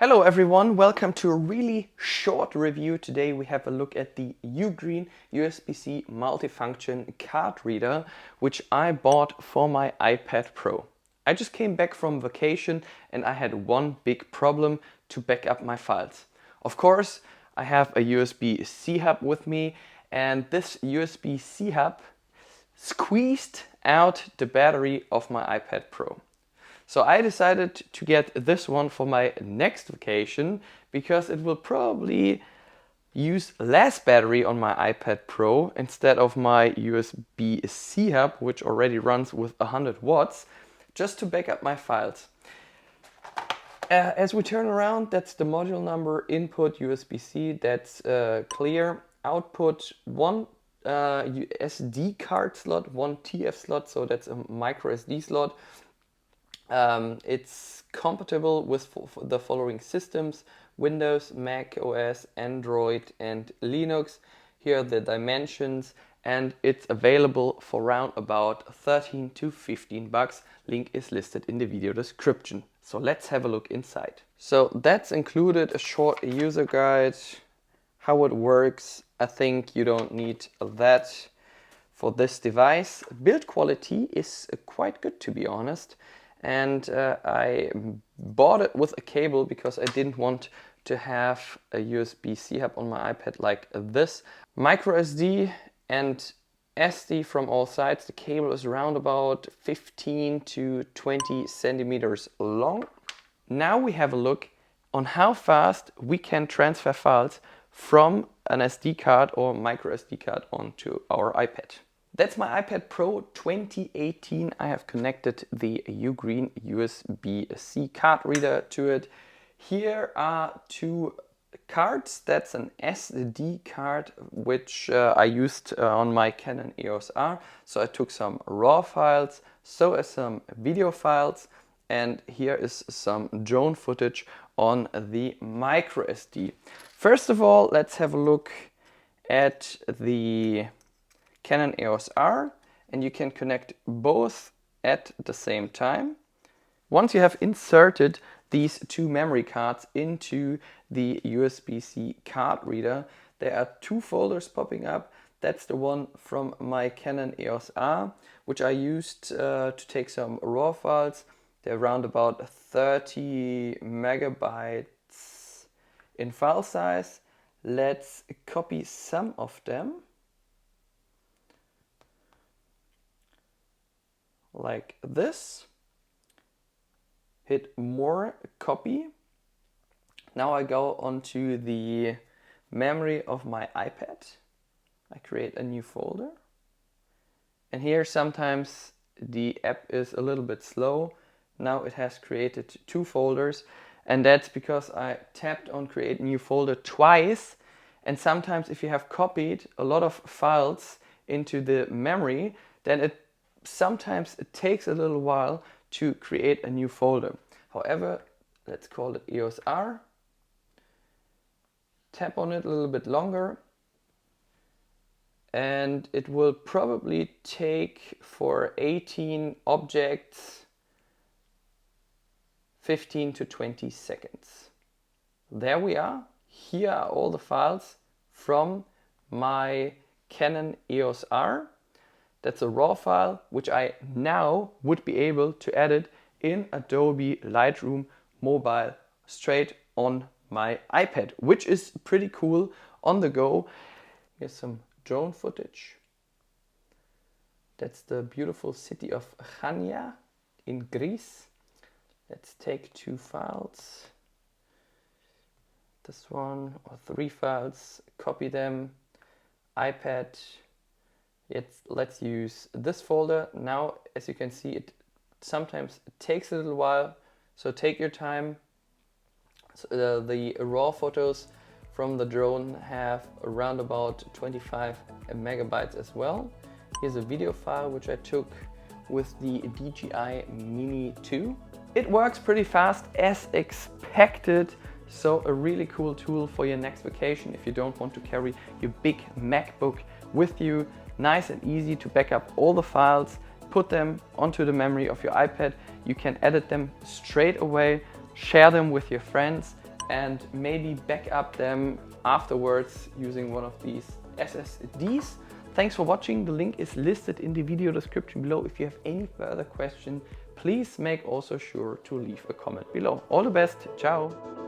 Hello everyone, welcome to a really short review. Today we have a look at the Ugreen USB-C multifunction card reader, which I bought for my iPad Pro. I just came back from vacation and I had one big problem to back up my files. Of course, I have a USB-C hub with me, and this USB-C hub squeezed out the battery of my iPad Pro. So I decided to get this one for my next vacation because it will probably use less battery on my iPad Pro instead of my USB-C hub, which already runs with 100 watts, just to back up my files. As we turn around, that's the module number, input USB-C, that's clear. Output, one SD card slot, one TF slot, so that's a micro SD slot. It's compatible with the following systems: Windows, Mac OS, Android and Linux. Here are the dimensions, and it's available for around about 13 to 15 bucks. Link is listed in the video description. So let's have a look inside. So that's included a short user guide, how it works. I think you don't need that for this device. Build quality is quite good, to be honest. And I bought it with a cable because I didn't want to have a USB-C hub on my iPad like this. Micro SD and SD from all sides. The cable is around about 15 to 20 centimeters long. Now we have a look on how fast we can transfer files from an SD card or micro SD card onto our iPad. That's my iPad Pro 2018. I have connected the Ugreen USB-C card reader to it. Here are two cards. That's an SD card, which I used on my Canon EOS R. So I took some RAW files, so as some video files, and here is some drone footage on the micro SD. First of all, let's have a look at the Canon EOS R, and you can connect both at the same time. Once you have inserted these two memory cards into the USB-C card reader, there are two folders popping up. That's the one from my Canon EOS R, which I used to take some RAW files. They're around about 30 megabytes in file size. Let's copy some of them, like this. Hit more, copy. Now I go onto the memory of my iPad. I create a new folder. And here sometimes the app is a little bit slow. Now it has created two folders, and that's because I tapped on create new folder twice. And sometimes if you have copied a lot of files into the memory, then sometimes it takes a little while to create a new folder. However, let's call it EOS R. Tap on it a little bit longer, and it will probably take for 18 objects 15 to 20 seconds. There we are. Here are all the files from my Canon EOS R. That's a RAW file, which I now would be able to edit in Adobe Lightroom Mobile straight on my iPad, which is pretty cool on the go. Here's some drone footage. That's the beautiful city of Chania in Greece. Let's take two files. This one or three files, copy them, iPad. Let's use this folder. Now, as you can see, it sometimes takes a little while, so take your time. So, the raw photos from the drone have around about 25 megabytes as well. Here's a video file which I took with the DJI Mini 2. It works pretty fast as expected. So a really cool tool for your next vacation if you don't want to carry your big MacBook with you. Nice and easy to back up all the files, put them onto the memory of your iPad. You can edit them straight away, share them with your friends, and maybe back up them afterwards using one of these SSDs. Thanks for watching. The link is listed in the video description below. If you have any further questions, please make also sure to leave a comment below. All the best. Ciao.